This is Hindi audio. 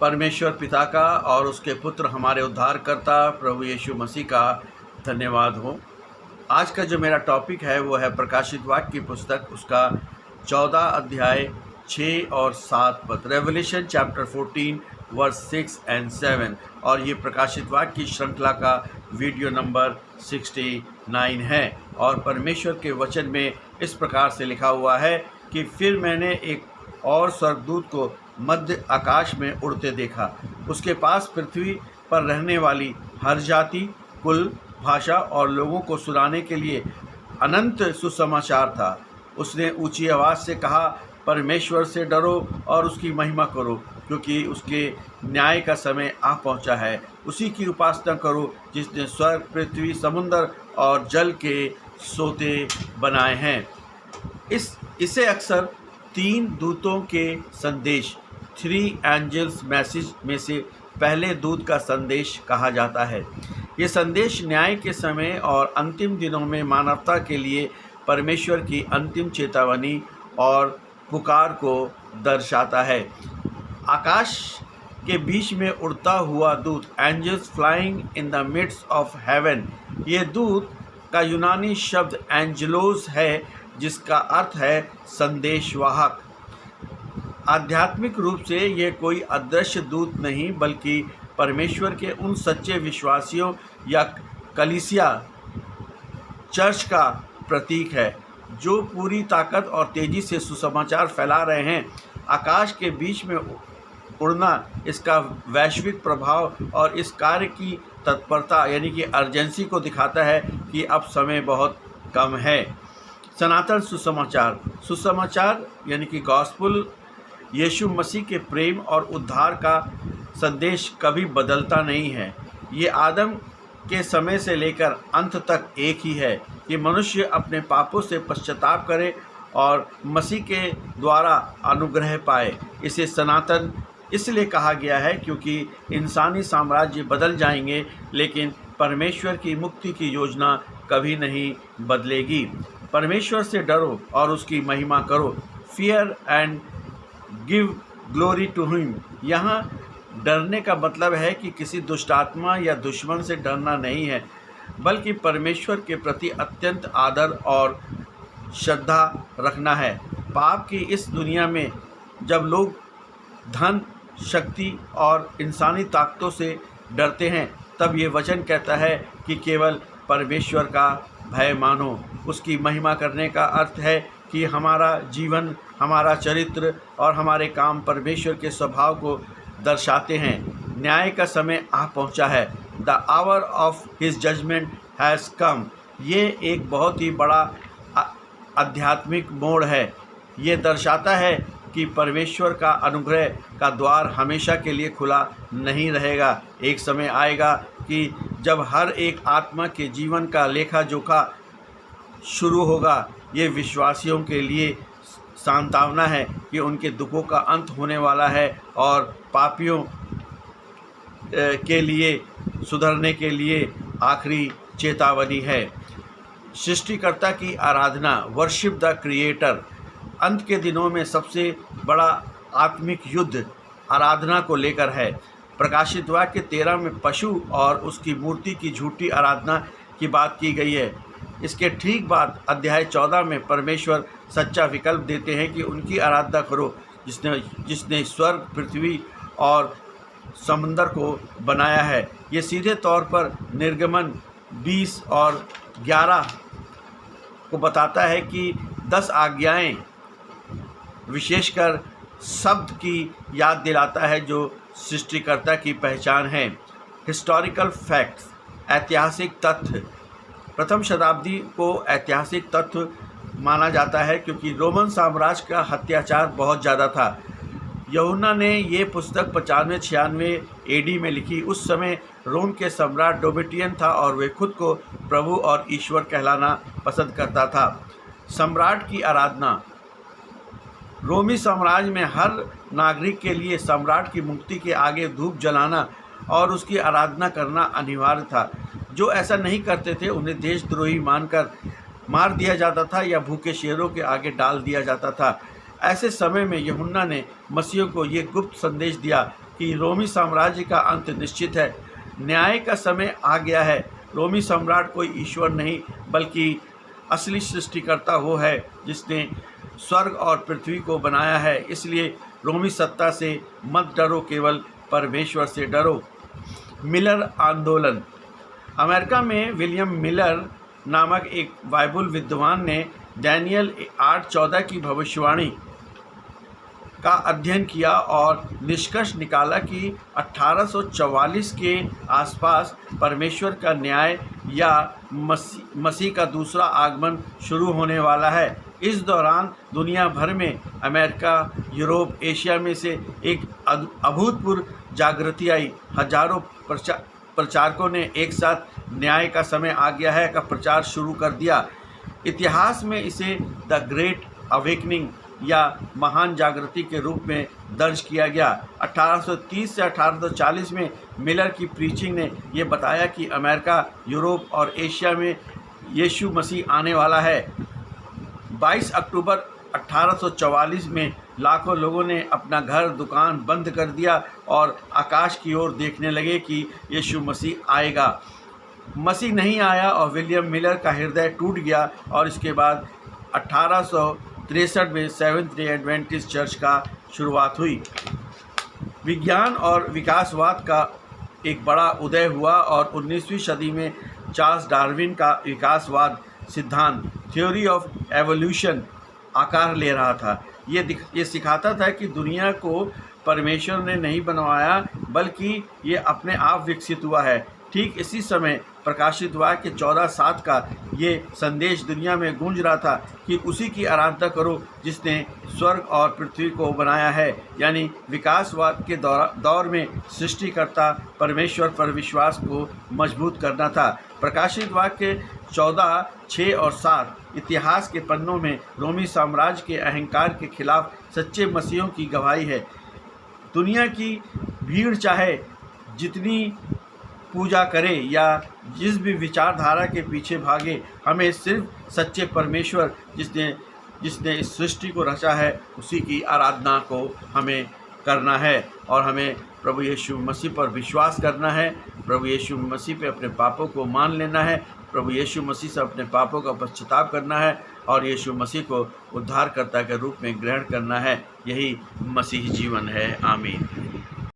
परमेश्वर पिता का और उसके पुत्र हमारे उद्धारकर्ता प्रभु यीशु मसीह का धन्यवाद हो। आज का जो मेरा टॉपिक है वो है प्रकाशित वाक्य की पुस्तक, उसका 14 अध्याय 6 और 7 पद, रेवलेशन चैप्टर 14 वर्स 6 एंड 7। और ये प्रकाशित वाक्य की श्रृंखला का वीडियो नंबर 69 है। और परमेश्वर के वचन में इस प्रकार से लिखा हुआ है कि फिर मैंने एक और स्वर्गदूत को मध्य आकाश में उड़ते देखा। उसके पास पृथ्वी पर रहने वाली हर जाति, कुल, भाषा और लोगों को सुनाने के लिए अनंत सुसमाचार था। उसने ऊंची आवाज़ से कहा, परमेश्वर से डरो और उसकी महिमा करो, क्योंकि उसके न्याय का समय आ पहुंचा है। उसी की उपासना करो जिसने स्वर्ग, पृथ्वी, समुद्र और जल के सोते बनाए हैं। इसे अक्सर 3 दूतों के संदेश, 3 एंजल्स मैसेज में से पहले दूत का संदेश कहा जाता है। ये संदेश न्याय के समय और अंतिम दिनों में मानवता के लिए परमेश्वर की अंतिम चेतावनी और पुकार को दर्शाता है। आकाश के बीच में उड़ता हुआ दूत, angels flying in the midst of heaven, ये दूत का यूनानी शब्द एंजलोस है, जिसका अर्थ है संदेशवाहक। आध्यात्मिक रूप से ये कोई अदृश्य दूत नहीं, बल्कि परमेश्वर के उन सच्चे विश्वासियों या कलीसिया चर्च का प्रतीक है जो पूरी ताकत और तेज़ी से सुसमाचार फैला रहे हैं। आकाश के बीच में उड़ना इसका वैश्विक प्रभाव और इस कार्य की तत्परता यानी कि अर्जेंसी को दिखाता है कि अब समय बहुत कम है। सनातन सुसमाचार यानी कि गॉस्पुल यीशु मसीह के प्रेम और उद्धार का संदेश कभी बदलता नहीं है। ये आदम के समय से लेकर अंत तक एक ही है कि मनुष्य अपने पापों से पश्चाताप करे और मसीह के द्वारा अनुग्रह पाए। इसे सनातन इसलिए कहा गया है क्योंकि इंसानी साम्राज्य बदल जाएंगे, लेकिन परमेश्वर की मुक्ति की योजना कभी नहीं बदलेगी। परमेश्वर से डरो और उसकी महिमा करो। Fear and give glory to him. यहाँ डरने का मतलब है कि किसी दुष्ट आत्मा या दुश्मन से डरना नहीं है, बल्कि परमेश्वर के प्रति अत्यंत आदर और श्रद्धा रखना है। पाप की इस दुनिया में जब लोग धन, शक्ति और इंसानी ताकतों से डरते हैं, तब ये वचन कहता है कि केवल परमेश्वर का भय मानो। उसकी महिमा करने का अर्थ है कि हमारा जीवन, हमारा चरित्र और हमारे काम परमेश्वर के स्वभाव को दर्शाते हैं। न्याय का समय आ पहुंचा है। The hour of his judgement has come. ये एक बहुत ही बड़ा आध्यात्मिक मोड़ है। ये दर्शाता है कि परमेश्वर का अनुग्रह का द्वार हमेशा के लिए खुला नहीं रहेगा। एक समय आएगा कि जब हर एक आत्मा के जीवन का लेखा जोखा शुरू होगा। ये विश्वासियों के लिए सांत्वना है कि उनके दुखों का अंत होने वाला है और पापियों के लिए सुधरने के लिए आखिरी चेतावनी है। सृष्टिकर्ता की आराधना, वर्शिप द क्रिएटर। अंत के दिनों में सबसे बड़ा आत्मिक युद्ध आराधना को लेकर है। प्रकाशित वाक्य 13 में पशु और उसकी मूर्ति की झूठी आराधना की बात की गई है। इसके ठीक बाद अध्याय 14 में परमेश्वर सच्चा विकल्प देते हैं कि उनकी आराधना करो जिसने स्वर्ग, पृथ्वी और समुद्र को बनाया है। ये सीधे तौर पर निर्गमन 20 और 11 को बताता है कि 10 आज्ञाएं विशेषकर शब्द की याद दिलाता है जो सृष्टिकर्ता की पहचान है। हिस्टोरिकल फैक्ट्स, ऐतिहासिक तथ्य। प्रथम शताब्दी को ऐतिहासिक तथ्य माना जाता है क्योंकि रोमन साम्राज्य का अत्याचार बहुत ज़्यादा था। यूहन्ना ने ये पुस्तक 95-96 एडी में लिखी। उस समय रोम के सम्राट डोमिटियन था और वे खुद को प्रभु और ईश्वर कहलाना पसंद करता था। सम्राट की आराधना। रोमी साम्राज्य में हर नागरिक के लिए सम्राट की मूर्ति के आगे धूप जलाना और उसकी आराधना करना अनिवार्य था। जो ऐसा नहीं करते थे उन्हें देशद्रोही मानकर मार दिया जाता था या भूखे शेरों के आगे डाल दिया जाता था। ऐसे समय में यूहन्ना ने मसीह को ये गुप्त संदेश दिया कि रोमी साम्राज्य का अंत निश्चित है, न्याय का समय आ गया है। रोमी सम्राट कोई ईश्वर नहीं बल्कि असली सृष्टिकर्ता वो है जिसने स्वर्ग और पृथ्वी को बनाया है। इसलिए रोमी सत्ता से मत डरो, केवल परमेश्वर से डरो। मिलर आंदोलन। अमेरिका में विलियम मिलर नामक एक बाइबल विद्वान ने डैनियल 8:14 की भविष्यवाणी का अध्ययन किया और निष्कर्ष निकाला कि 1844 के आसपास परमेश्वर का न्याय या मसीह का दूसरा आगमन शुरू होने वाला है। इस दौरान दुनिया भर में अमेरिका, यूरोप, एशिया में से एक अभूतपूर्व जागृति आई। हजारों प्रचारकों ने एक साथ न्याय का समय आ गया है का प्रचार शुरू कर दिया। इतिहास में इसे द ग्रेट अवेकनिंग या महान जागृति के रूप में दर्ज किया गया। 1830 से 1840 में मिलर की प्रीचिंग ने यह बताया कि अमेरिका, यूरोप और एशिया में यीशु मसीह आने वाला है। 22 अक्टूबर 1844 में लाखों लोगों ने अपना घर दुकान बंद कर दिया और आकाश की ओर देखने लगे कि यीशु मसीह आएगा। मसीह नहीं आया और विलियम मिलर का हृदय टूट गया और इसके बाद 1863 में सेवेंथ डे एडवेंटिस्ट चर्च का शुरुआत हुई। विज्ञान और विकासवाद का एक बड़ा उदय हुआ और 19वीं सदी में चार्ल्स डार्विन का विकासवाद सिद्धांत थ्योरी ऑफ एवोल्यूशन आकार ले रहा था। ये सिखाता था कि दुनिया को परमेश्वर ने नहीं बनवाया बल्कि ये अपने आप विकसित हुआ है। ठीक इसी समय प्रकाशित वाक्य 14:7 का ये संदेश दुनिया में गूंज रहा था कि उसी की आराधना करो जिसने स्वर्ग और पृथ्वी को बनाया है। यानी विकासवाद के दौर में सृष्टिकर्ता परमेश्वर पर विश्वास को मजबूत करना था। प्रकाशित वाक्य 14:6 और 7 इतिहास के पन्नों में रोमी साम्राज्य के अहंकार के खिलाफ सच्चे मसीहों की गवाही है। दुनिया की भीड़ चाहे जितनी पूजा करे या जिस भी विचारधारा के पीछे भागे, हमें सिर्फ सच्चे परमेश्वर जिसने इस सृष्टि को रचा है उसी की आराधना को हमें करना है और हमें प्रभु यीशु मसीह पर विश्वास करना है। प्रभु यीशु मसीह पे अपने पापों को मान लेना है। प्रभु यीशु मसीह से अपने पापों का पश्चाताप करना है और यीशु मसीह को उद्धारकर्ता के रूप में ग्रहण करना है। यही मसीही जीवन है। आमीन।